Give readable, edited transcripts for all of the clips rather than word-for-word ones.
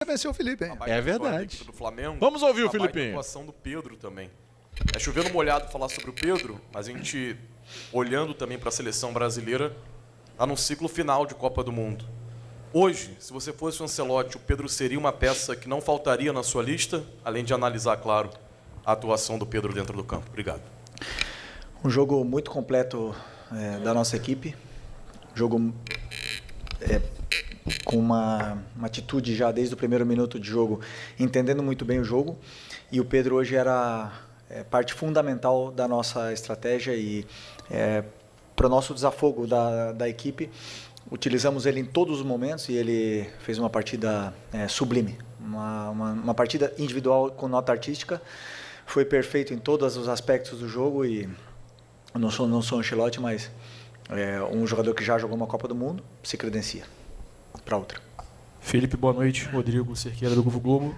vai vencer o Felipe, hein? É verdade. Do Flamengo, Vamos ouvir o a baita Filipinho. atuação do Pedro também. É chovendo molhado falar sobre o Pedro, mas a gente, olhando também para a seleção brasileira, está num ciclo final de Copa do Mundo. Hoje, se você fosse o Ancelotti, o Pedro seria uma peça que não faltaria na sua lista, além de analisar, claro, a atuação do Pedro dentro do campo. Obrigado. Um jogo muito completo da nossa equipe. Jogo com uma atitude já desde o primeiro minuto de jogo, entendendo muito bem o jogo. E o Pedro hoje era parte fundamental da nossa estratégia e para o nosso desafogo da equipe. Utilizamos ele em todos os momentos e ele fez uma partida sublime. Uma partida individual com nota artística. Foi perfeito em todos os aspectos do jogo e não sou um Ancelotti, mas um jogador que já jogou uma Copa do Mundo se credencia para outra. Felipe, boa noite. Rodrigo Cerqueira, do Grupo Globo.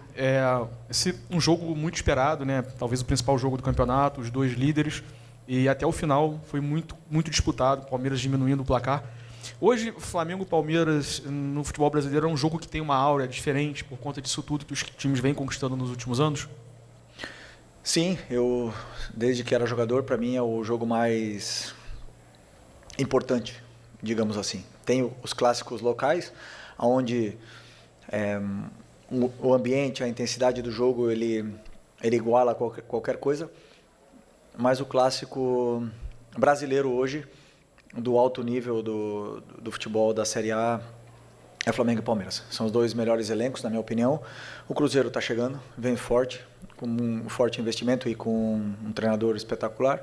Um jogo muito esperado, né? Talvez o principal jogo do campeonato, os dois líderes, e até o final foi muito, muito disputado, o Palmeiras diminuindo o placar. Hoje, Flamengo e Palmeiras no futebol brasileiro é um jogo que tem uma aura diferente por conta disso tudo que os times vêm conquistando nos últimos anos? Sim, desde que era jogador, para mim é o jogo mais importante, digamos assim. Tem os clássicos locais, onde o ambiente, a intensidade do jogo, ele iguala qualquer coisa, mas o clássico brasileiro hoje, do alto nível do futebol da Série A, é Flamengo e Palmeiras. São os dois melhores elencos, na minha opinião. O Cruzeiro está chegando, vem forte, com um forte investimento e com um treinador espetacular.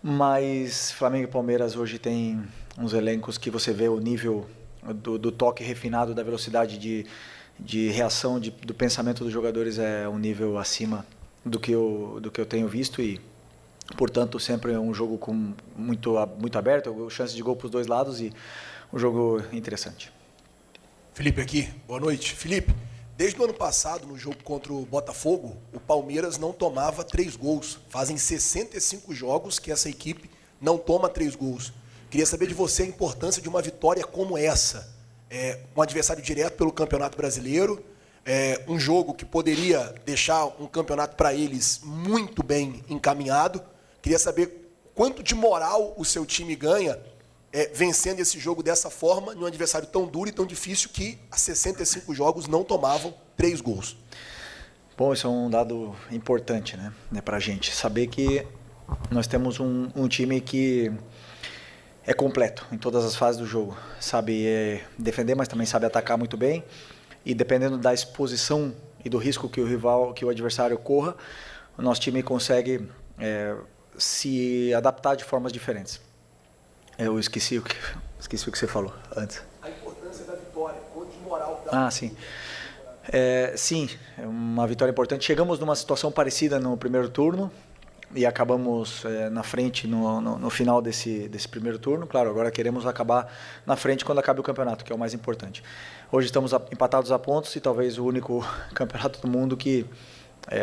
Mas Flamengo e Palmeiras hoje tem uns elencos que você vê o nível do toque refinado, da velocidade de reação, do pensamento dos jogadores é um nível acima do que eu tenho visto e, portanto, sempre é um jogo muito aberto, chance de gol para os dois lados e um jogo interessante. Felipe aqui, boa noite. Felipe, desde o ano passado, no jogo contra o Botafogo, o Palmeiras não tomava 3 gols. Fazem 65 jogos que essa equipe não toma 3 gols. Queria saber de você a importância de uma vitória como essa. Um adversário direto pelo Campeonato Brasileiro, um jogo que poderia deixar um campeonato para eles muito bem encaminhado. Queria saber quanto de moral o seu time ganha vencendo esse jogo dessa forma, num adversário tão duro e tão difícil que há 65 jogos não tomavam 3 gols. Bom, isso é um dado importante, né, para a gente. Saber que nós temos um time que é completo em todas as fases do jogo. Sabe defender, mas também sabe atacar muito bem. E dependendo da exposição e do risco que o adversário corra, o nosso time consegue se adaptar de formas diferentes. Eu esqueci o que você falou antes. A importância da vitória, quanto de moral dá. Sim. Sim, é uma vitória importante. Chegamos numa situação parecida no primeiro turno e acabamos na frente no final desse primeiro turno. Claro, agora queremos acabar na frente quando acabe o campeonato, que é o mais importante. Hoje estamos empatados a pontos e talvez o único campeonato do mundo que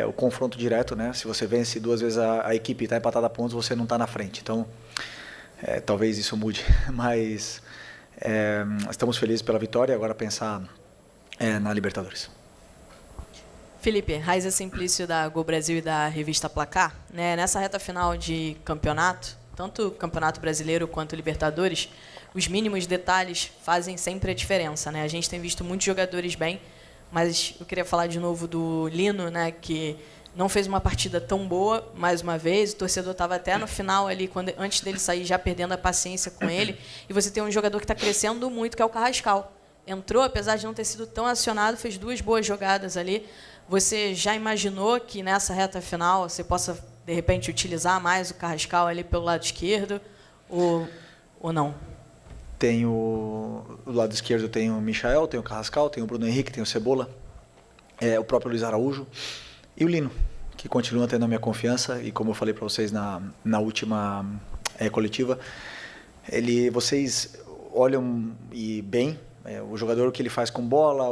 o confronto direto, né? Se você vence 2 vezes a equipe e está empatada a pontos, você não está na frente. Então, talvez isso mude, mas estamos felizes pela vitória e agora pensar na Libertadores. Felipe, Raiza Simplício da Gol Brasil e da revista Placar, né? Nessa reta final de campeonato, tanto o Campeonato Brasileiro quanto o Libertadores, os mínimos detalhes fazem sempre a diferença, né? A gente tem visto muitos jogadores bem, mas eu queria falar de novo do Lino, né? Que não fez uma partida tão boa, mais uma vez. O torcedor estava até no final ali, antes dele sair, já perdendo a paciência com ele. E você tem um jogador que está crescendo muito, que é o Carrascal. Entrou, apesar de não ter sido tão acionado, fez 2 boas jogadas ali. Você já imaginou que nessa reta final você possa, de repente, utilizar mais o Carrascal ali pelo lado esquerdo? Ou não? Tem o lado esquerdo, tem o Michael, tem o Carrascal, tem o Bruno Henrique, tem o Cebola, o próprio Luiz Araújo. E o Lino, que continua tendo a minha confiança, e como eu falei para vocês na última coletiva, vocês olham bem o jogador, o que ele faz com bola,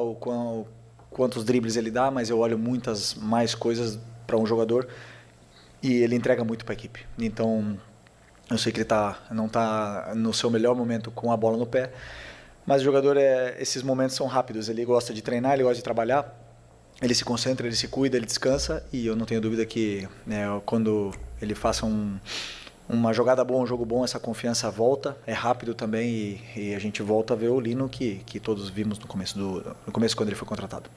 quantos dribles ele dá, mas eu olho muitas mais coisas para um jogador e ele entrega muito para a equipe. Então, eu sei que ele não está no seu melhor momento com a bola no pé, mas o jogador, esses momentos são rápidos, ele gosta de treinar, ele gosta de trabalhar. ele se concentra, ele se cuida, ele descansa, e eu não tenho dúvida que, né, quando ele faça uma jogada boa, um jogo bom, essa confiança volta, é rápido também, e a gente volta a ver o Lino que todos vimos no começo quando ele foi contratado.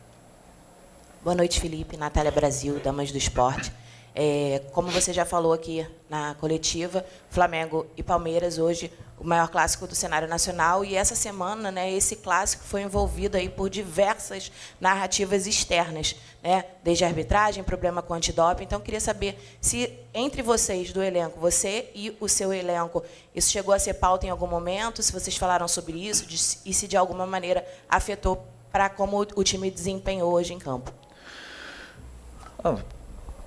Boa noite, Felipe. Natália Brasil, Damas do Esporte. Como você já falou aqui na coletiva, Flamengo e Palmeiras hoje o maior clássico do cenário nacional, e essa semana, né, esse clássico foi envolvido aí por diversas narrativas externas, né, desde a arbitragem, problema com antidoping. Então, eu queria saber se entre vocês do elenco, você e o seu elenco, isso chegou a ser pauta em algum momento, se vocês falaram sobre isso e se de alguma maneira afetou para como o time desempenhou hoje em campo.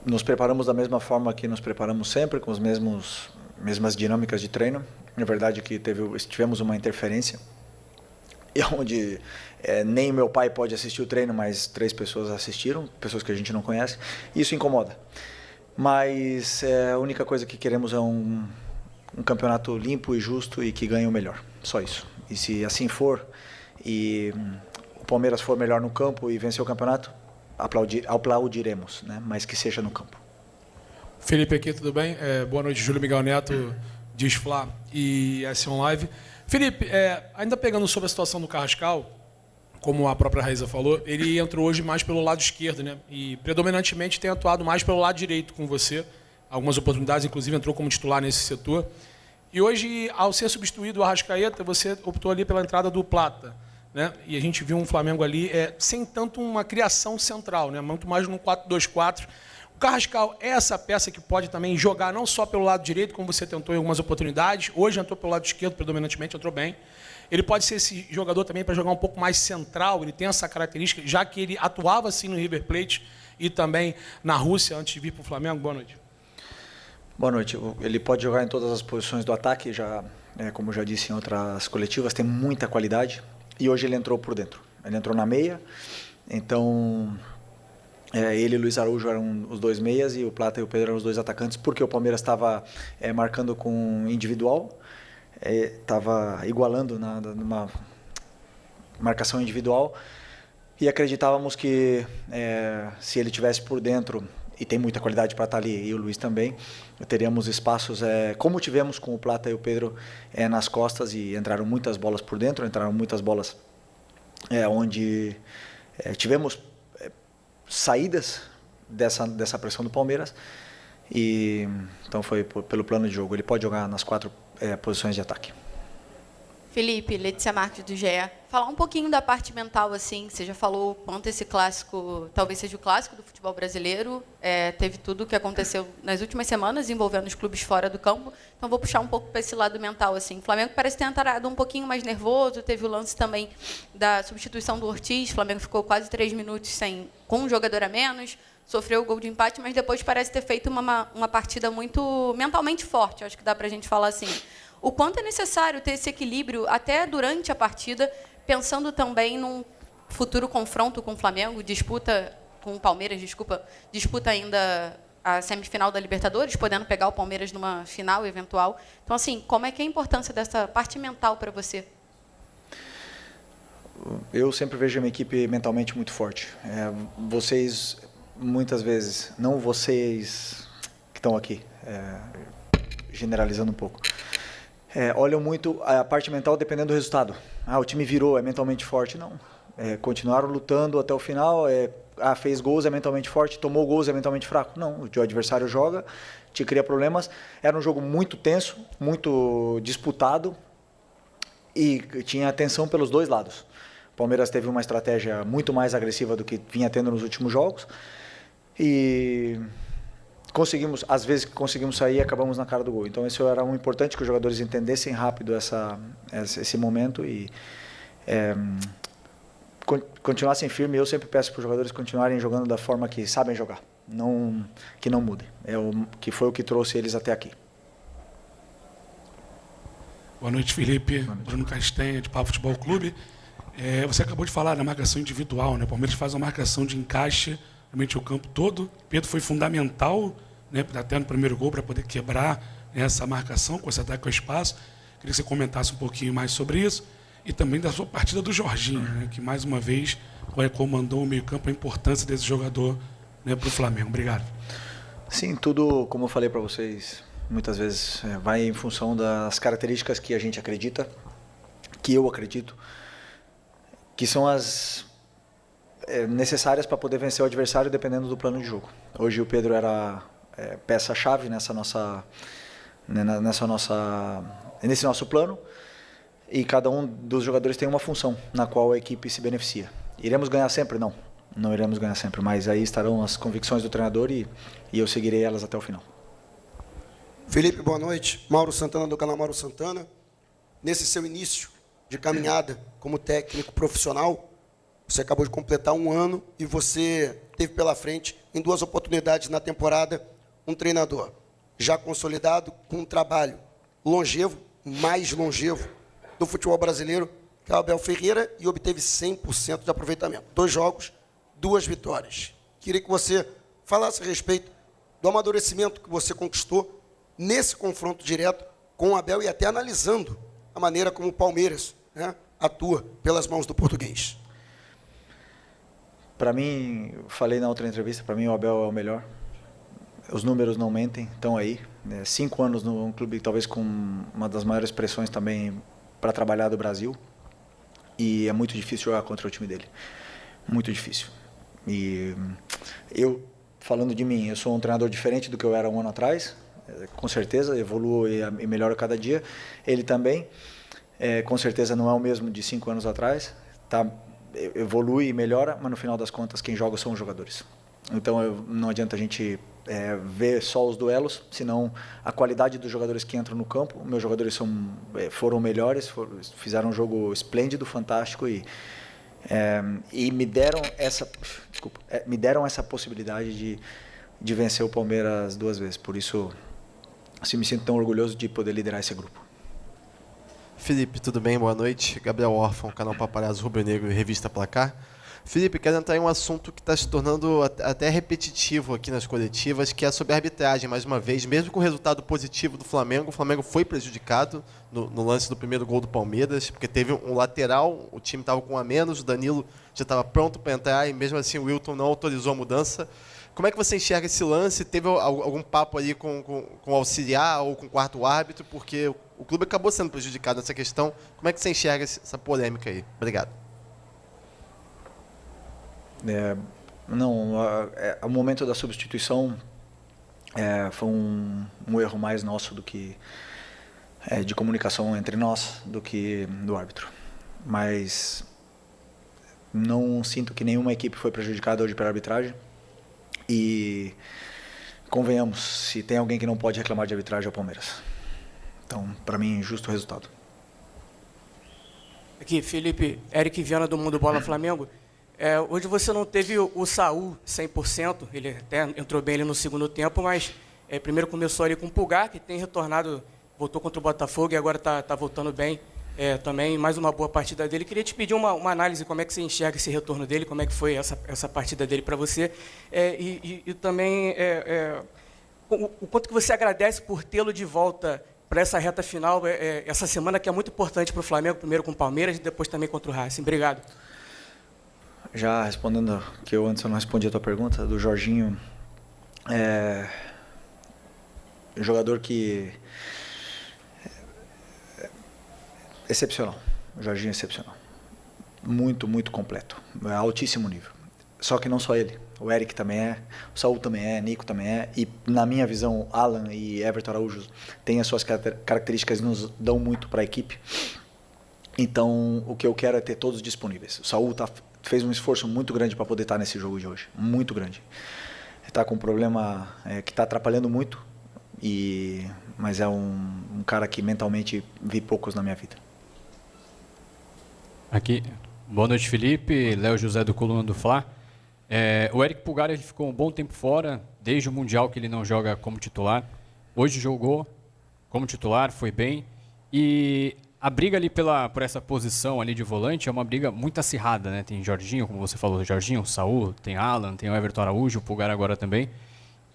Nos preparamos da mesma forma que nos preparamos sempre, com as mesmas dinâmicas de treino. Na verdade que tivemos uma interferência, onde nem meu pai pode assistir o treino, mas 3 pessoas assistiram, pessoas que a gente não conhece. Isso incomoda. Mas a única coisa que queremos é um campeonato limpo e justo e que ganhe o melhor. Só isso. E se assim for, e o Palmeiras for melhor no campo e vencer o campeonato, aplaudiremos, né? Mas que seja no campo. Felipe aqui, tudo bem? Boa noite, Júlio Miguel Neto, Diz Fla e S1 Live. Felipe, ainda pegando sobre a situação do Carrascal, como a própria Raíza falou, ele entrou hoje mais pelo lado esquerdo, né? E predominantemente tem atuado mais pelo lado direito com você. Algumas oportunidades, inclusive, entrou como titular nesse setor. E hoje, ao ser substituído o Arrascaeta, você optou ali pela entrada do Plata, né? E a gente viu um Flamengo ali sem tanto uma criação central, né? Muito mais num 4-2-4. O Carrascal é essa peça que pode também jogar não só pelo lado direito, como você tentou em algumas oportunidades. Hoje entrou pelo lado esquerdo, predominantemente, entrou bem. Ele pode ser esse jogador também para jogar um pouco mais central, ele tem essa característica, já que ele atuava assim no River Plate e também na Rússia antes de vir para o Flamengo. Boa noite. Boa noite. Ele pode jogar em todas as posições do ataque, como já disse em outras coletivas, tem muita qualidade. E hoje ele entrou por dentro. Ele entrou na meia, então ele e o Luiz Araújo eram os 2 meias e o Plata e o Pedro eram os 2 atacantes, porque o Palmeiras estava marcando com individual, estava igualando numa marcação individual, e acreditávamos que se ele tivesse por dentro, e tem muita qualidade para estar ali, e o Luiz também, teríamos espaços, como tivemos com o Plata e o Pedro nas costas, e entraram muitas bolas por dentro, entraram muitas bolas onde tivemos saídas dessa pressão do Palmeiras, e então foi pelo plano de jogo. Ele pode jogar nas 4 posições de ataque. Felipe, Letícia Marques do GE. Falar um pouquinho da parte mental, assim, você já falou quanto esse clássico, talvez seja o clássico do futebol brasileiro, teve tudo o que aconteceu nas últimas semanas envolvendo os clubes fora do campo, então vou puxar um pouco para esse lado mental, assim. O Flamengo parece ter entrado um pouquinho mais nervoso, teve o lance também da substituição do Ortiz, o Flamengo ficou quase 3 minutos com um jogador a menos, sofreu o gol de empate, mas depois parece ter feito uma partida muito mentalmente forte, acho que dá para a gente falar assim. O quanto é necessário ter esse equilíbrio até durante a partida, pensando também num futuro confronto com o Flamengo, disputa com o Palmeiras, disputa ainda a semifinal da Libertadores, podendo pegar o Palmeiras numa final eventual. Então, assim, como é que é a importância dessa parte mental para você? Eu sempre vejo a minha equipe mentalmente muito forte. Vocês, muitas vezes, não vocês que estão aqui, generalizando um pouco, olham muito a parte mental dependendo do resultado. O time virou, é mentalmente forte. Não. Continuaram lutando até o final, fez gols, é mentalmente forte, tomou gols, é mentalmente fraco. Não, o adversário joga, te cria problemas. Era um jogo muito tenso, muito disputado e tinha tensão pelos 2 lados. O Palmeiras teve uma estratégia muito mais agressiva do que vinha tendo nos últimos jogos e às vezes conseguimos sair e acabamos na cara do gol. Então isso era importante que os jogadores entendessem rápido esse momento e continuassem firmes. Eu sempre peço para os jogadores continuarem jogando da forma que sabem jogar, que não mudem. Que foi o que trouxe eles até aqui. Boa noite, Felipe. Boa noite. Bruno Castanha, de Papo Futebol Clube. Você acabou de falar da marcação individual, né? O Palmeiras faz uma marcação de encaixe realmente o campo todo. Pedro foi fundamental, né, até no primeiro gol, para poder quebrar essa marcação, com esse ataque ao espaço. Queria que você comentasse um pouquinho mais sobre isso. e também da sua partida do Jorginho, né, que mais uma vez comandou o meio-campo, a importância desse jogador, né, para o Flamengo. Obrigado. Sim, tudo, como eu falei para vocês, muitas vezes vai em função das características que a gente acredita, que eu acredito, que são as necessárias para poder vencer o adversário dependendo do plano de jogo. Hoje o Pedro era peça-chave nesse nosso plano, e cada um dos jogadores tem uma função na qual a equipe se beneficia. Iremos ganhar sempre? Não. Não iremos ganhar sempre, mas aí estarão as convicções do treinador e eu seguirei elas até o final. Felipe, boa noite. Mauro Santana, do canal Mauro Santana. Nesse seu início de caminhada como técnico profissional, você acabou de completar 1 ano e você teve pela frente, em 2 oportunidades na temporada, um treinador já consolidado, com um trabalho longevo, mais longevo do futebol brasileiro, que é o Abel Ferreira, e obteve 100% de aproveitamento. 2 jogos, 2 vitórias. Queria que você falasse a respeito do amadurecimento que você conquistou nesse confronto direto com o Abel e até analisando a maneira como o Palmeiras, né, atua pelas mãos do português. Para mim, falei na outra entrevista, para mim o Abel é o melhor. Os números não mentem, estão aí. 5 anos num clube talvez com uma das maiores pressões também para trabalhar do Brasil. E é muito difícil jogar contra o time dele. Muito difícil. E eu, falando de mim, eu sou um treinador diferente do que eu era 1 ano atrás. Com certeza, evoluo e melhoro cada dia. Ele também, com certeza não é o mesmo de 5 anos atrás. Evolui e melhora, mas no final das contas quem joga são os jogadores. Então não adianta a gente ver só os duelos, senão a qualidade dos jogadores que entram no campo. Meus jogadores foram melhores, fizeram um jogo esplêndido, fantástico e me deram essa possibilidade de vencer o Palmeiras 2 vezes. Por isso, assim, me sinto tão orgulhoso de poder liderar esse grupo. Felipe, tudo bem? Boa noite. Gabriel Órfão, canal Paparazzo Rubro Negro e Revista Placar. Felipe, quero entrar em um assunto que está se tornando até repetitivo aqui nas coletivas, que é sobre a arbitragem, mais uma vez. Mesmo com o resultado positivo do Flamengo, o Flamengo foi prejudicado no lance do primeiro gol do Palmeiras, porque teve um lateral, o time estava com 1 a menos, o Danilo já estava pronto para entrar e mesmo assim o Wilton não autorizou a mudança. Como é que você enxerga esse lance? Teve algum papo ali com o auxiliar ou com o 4º árbitro? Porque o clube acabou sendo prejudicado nessa questão. Como é que você enxerga essa polêmica aí? Obrigado. O momento da substituição foi um erro mais nosso do que de comunicação entre nós do que do árbitro. Mas não sinto que nenhuma equipe foi prejudicada hoje pela arbitragem. E convenhamos, se tem alguém que não pode reclamar de arbitragem é o Palmeiras. Então, para mim, justo o resultado. Aqui, Felipe, Eric Viana do Mundo Bola Flamengo. Hoje você não teve o Saul 100%, ele até entrou bem ali no segundo tempo, mas primeiro começou ali com o Pulgar, que tem retornado, voltou contra o Botafogo e agora está voltando bem. Também mais uma boa partida dele. Queria te pedir uma análise, como é que você enxerga esse retorno dele, como é que foi essa partida dele para você, e também o quanto que você agradece por tê-lo de volta para essa reta final, essa semana que é muito importante para o Flamengo, primeiro com o Palmeiras e depois também contra o Racing. Obrigado. Já respondendo, que eu antes não respondi a tua pergunta, do Jorginho, jogador que excepcional, o Jorginho é excepcional, muito, muito completo, altíssimo nível. Só que não só ele, o Eric também o Saul também Nico também e na minha visão, Alan e Everton Araújo têm as suas características e nos dão muito para a equipe. Então, o que eu quero é ter todos disponíveis. O Saul fez um esforço muito grande para poder estar nesse jogo de hoje, muito grande. Está com um problema que está atrapalhando muito, mas é um cara que mentalmente vi poucos na minha vida. Aqui, boa noite, Felipe. Léo José do Coluna do Fla. O Eric Pulgar ele ficou um bom tempo fora, desde o Mundial que ele não joga como titular. Hoje jogou como titular, foi bem. E a briga ali por essa posição ali de volante é uma briga muito acirrada, né? Tem Jorginho, como você falou, Jorginho, Saul, tem Alan, tem o Everton Araújo, o Pulgar agora também.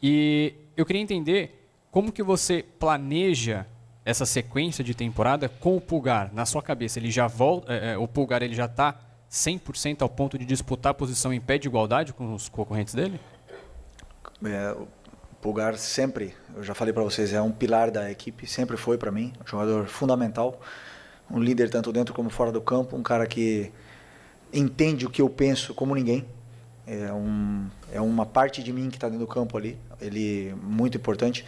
E eu queria entender como que você planeja essa sequência de temporada com o Pulgar, na sua cabeça, ele já volta, o Pulgar ele já está 100% ao ponto de disputar a posição em pé de igualdade com os concorrentes dele? O Pulgar sempre, eu já falei para vocês, é um pilar da equipe, sempre foi para mim, um jogador fundamental, um líder tanto dentro como fora do campo, um cara que entende o que eu penso como ninguém. É uma parte de mim que está dentro do campo ali, ele muito importante.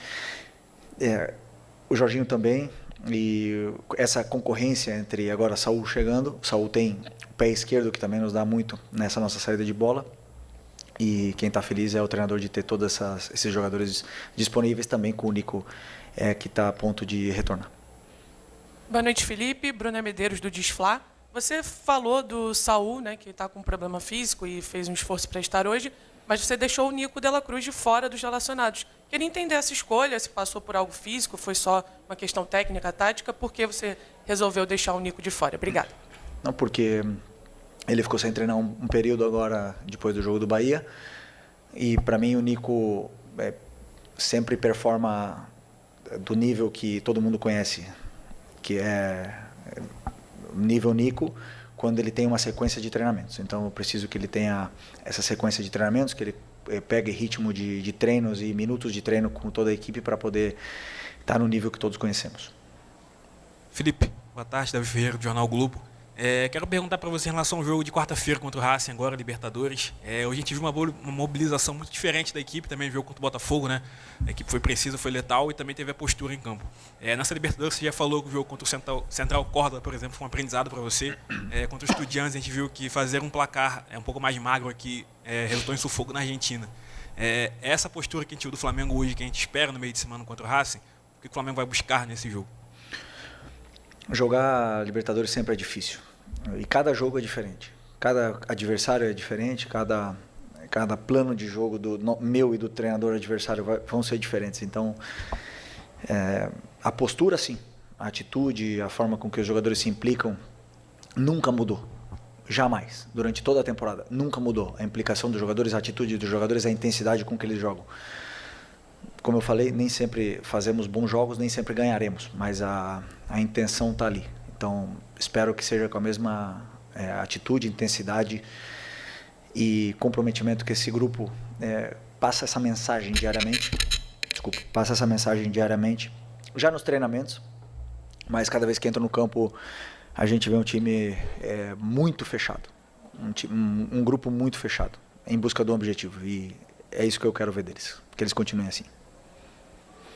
O Jorginho também, e essa concorrência entre agora Saúl chegando, Saúl tem o pé esquerdo que também nos dá muito nessa nossa saída de bola, e quem está feliz é o treinador de ter todos esses jogadores disponíveis, também com o Nico que está a ponto de retornar. Boa noite, Felipe. Bruna Medeiros, do Disflá. Você falou do Saúl, né, que está com problema físico e fez um esforço para estar hoje, mas você deixou o Nico de la Cruz de fora dos relacionados. Queria entender essa escolha, se passou por algo físico, foi só uma questão técnica, tática, por que você resolveu deixar o Nico de fora? Obrigado. Não, porque ele ficou sem treinar um período agora, depois do jogo do Bahia, e para mim o Nico sempre performa do nível que todo mundo conhece, que é nível Nico, quando ele tem uma sequência de treinamentos. Então eu preciso que ele tenha essa sequência de treinamentos, que ele pegue ritmo de treinos e minutos de treino com toda a equipe para poder estar no nível que todos conhecemos. Felipe, boa tarde, Davi Ferreira, do Jornal Globo. Quero perguntar para você em relação ao jogo de quarta-feira contra o Racing, agora Libertadores. Hoje a gente viu uma mobilização muito diferente da equipe, também viu contra o Botafogo, né? A equipe foi precisa, foi letal e também teve a postura em campo. Nessa Libertadores você já falou que o jogo contra o Central Córdoba, por exemplo, foi um aprendizado para você. Contra os Estudiantes a gente viu que fazer um placar um pouco mais magro aqui resultou em sufoco na Argentina. Essa postura que a gente viu do Flamengo hoje, que a gente espera no meio de semana contra o Racing, o que o Flamengo vai buscar nesse jogo? Jogar Libertadores sempre é difícil. E cada jogo é diferente. Cada adversário é diferente, cada plano de jogo meu e do treinador adversário vão ser diferentes. Então, a postura, sim. A atitude, a forma com que os jogadores se implicam, nunca mudou. Jamais. Durante toda a temporada, nunca mudou. A implicação dos jogadores, a atitude dos jogadores, a intensidade com que eles jogam. Como eu falei, nem sempre fazemos bons jogos, nem sempre ganharemos, mas a intenção está ali. Então, espero que seja com a mesma atitude, intensidade e comprometimento que esse grupo passa essa mensagem diariamente. Passa essa mensagem diariamente, já nos treinamentos, mas cada vez que entra no campo, a gente vê um time muito fechado, um grupo muito fechado, em busca de um objetivo. E é isso que eu quero ver deles, que eles continuem assim.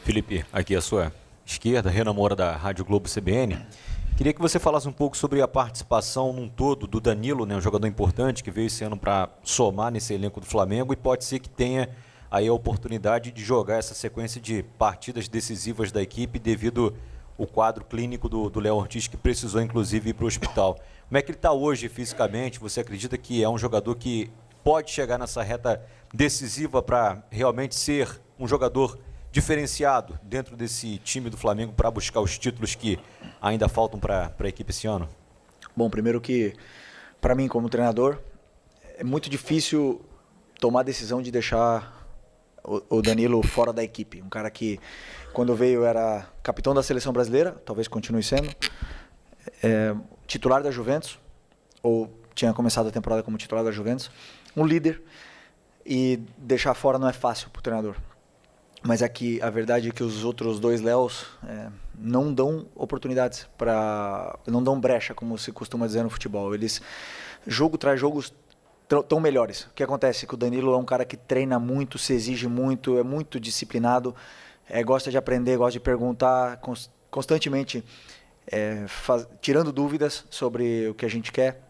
Felipe, aqui à sua esquerda, Renan Moura, da Rádio Globo CBN. Queria que você falasse um pouco sobre a participação num todo do Danilo, né, um jogador importante que veio esse ano para somar nesse elenco do Flamengo e pode ser que tenha aí a oportunidade de jogar essa sequência de partidas decisivas da equipe devido ao quadro clínico do Léo Ortiz, que precisou inclusive ir para o hospital. Como é que ele está hoje fisicamente? Você acredita que é um jogador que pode chegar nessa reta decisiva para realmente ser um jogador diferenciado dentro desse time do Flamengo para buscar os títulos que ainda faltam para a equipe esse ano? Bom, primeiro que, para mim como treinador, é muito difícil tomar a decisão de deixar o Danilo fora da equipe. Um cara que, quando veio, era capitão da seleção brasileira, talvez continue sendo, titular da Juventus, ou tinha começado a temporada como titular da Juventus, um líder, e deixar fora não é fácil para o treinador. Mas aqui a verdade é que os outros dois Léos não dão oportunidades, não dão brecha, como se costuma dizer no futebol. Eles, jogo traz jogos tão melhores. O que acontece é que o Danilo é um cara que treina muito, se exige muito, é muito disciplinado, gosta de aprender, gosta de perguntar constantemente, tirando dúvidas sobre o que a gente quer.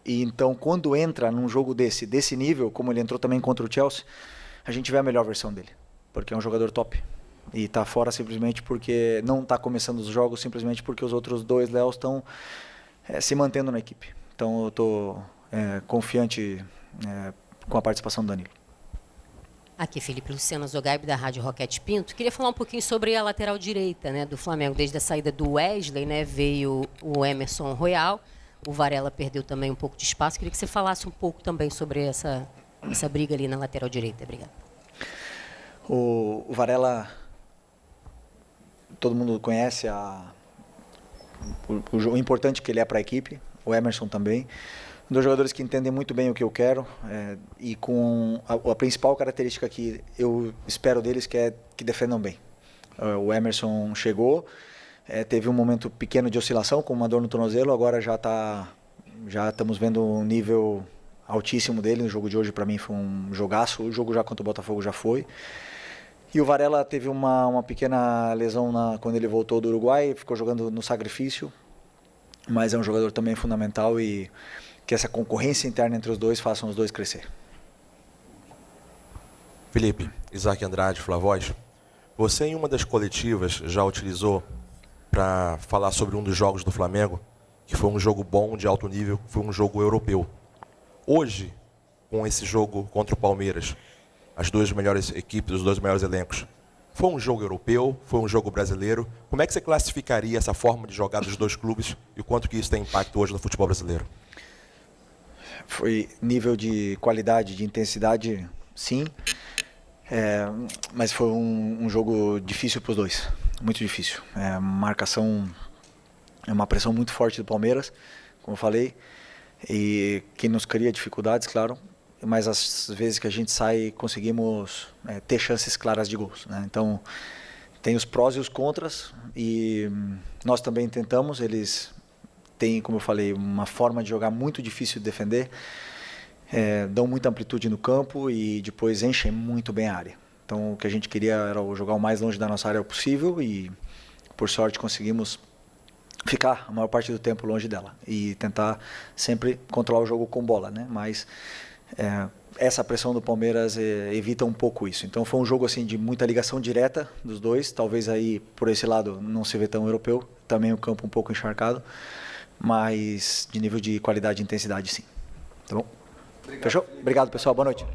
E então, quando entra num jogo desse nível, como ele entrou também contra o Chelsea, a gente vê a melhor versão dele. Porque é um jogador top. E está fora simplesmente porque não está começando os jogos, simplesmente porque os outros dois Léos estão se mantendo na equipe. Então eu estou confiante com a participação do Danilo. Aqui, Felipe, Luciana Zogaib, da Rádio Roquete Pinto. Queria falar um pouquinho sobre a lateral direita, né, do Flamengo. Desde a saída do Wesley, né, veio o Emerson Royal. O Varela perdeu também um pouco de espaço. Queria que você falasse um pouco também sobre essa briga ali na lateral direita. Obrigada. O Varela todo mundo conhece o importante que ele é para a equipe, o Emerson também. Dois jogadores que entendem muito bem o que eu quero e com a principal característica que eu espero deles que é que defendam bem. O Emerson chegou, teve um momento pequeno de oscilação com uma dor no tornozelo, agora já estamos vendo um nível altíssimo dele. No jogo de hoje para mim foi um jogaço, o jogo já contra o Botafogo já foi. E o Varela teve uma pequena lesão quando ele voltou do Uruguai, ficou jogando no sacrifício, mas é um jogador também fundamental e que essa concorrência interna entre os dois façam os dois crescer. Felipe, Isaac Andrade, Flavoz, você em uma das coletivas já utilizou para falar sobre um dos jogos do Flamengo, que foi um jogo bom, de alto nível, foi um jogo europeu. Hoje, com esse jogo contra o Palmeiras, as duas melhores equipes, os dois melhores elencos, foi um jogo europeu, foi um jogo brasileiro. Como é que você classificaria essa forma de jogar dos dois clubes e o quanto que isso tem impacto hoje no futebol brasileiro? Foi nível de qualidade, de intensidade, sim. Mas foi um jogo difícil para os dois, muito difícil. Marcação, é uma pressão muito forte do Palmeiras, como eu falei, e que nos cria dificuldades, claro. Mas às vezes que a gente sai, conseguimos ter chances claras de gols, né? Então, tem os prós e os contras, e nós também tentamos. Eles têm, como eu falei, uma forma de jogar muito difícil de defender, dão muita amplitude no campo e depois enchem muito bem a área. Então, o que a gente queria era jogar o mais longe da nossa área possível e, por sorte, conseguimos ficar a maior parte do tempo longe dela e tentar sempre controlar o jogo com bola, né? Mas essa pressão do Palmeiras evita um pouco isso. Então foi um jogo assim de muita ligação direta dos dois, talvez aí por esse lado não se vê tão europeu, também o campo um pouco encharcado, mas de nível de qualidade e intensidade sim. Tá bom? Obrigado. Fechou? Obrigado, pessoal, boa noite.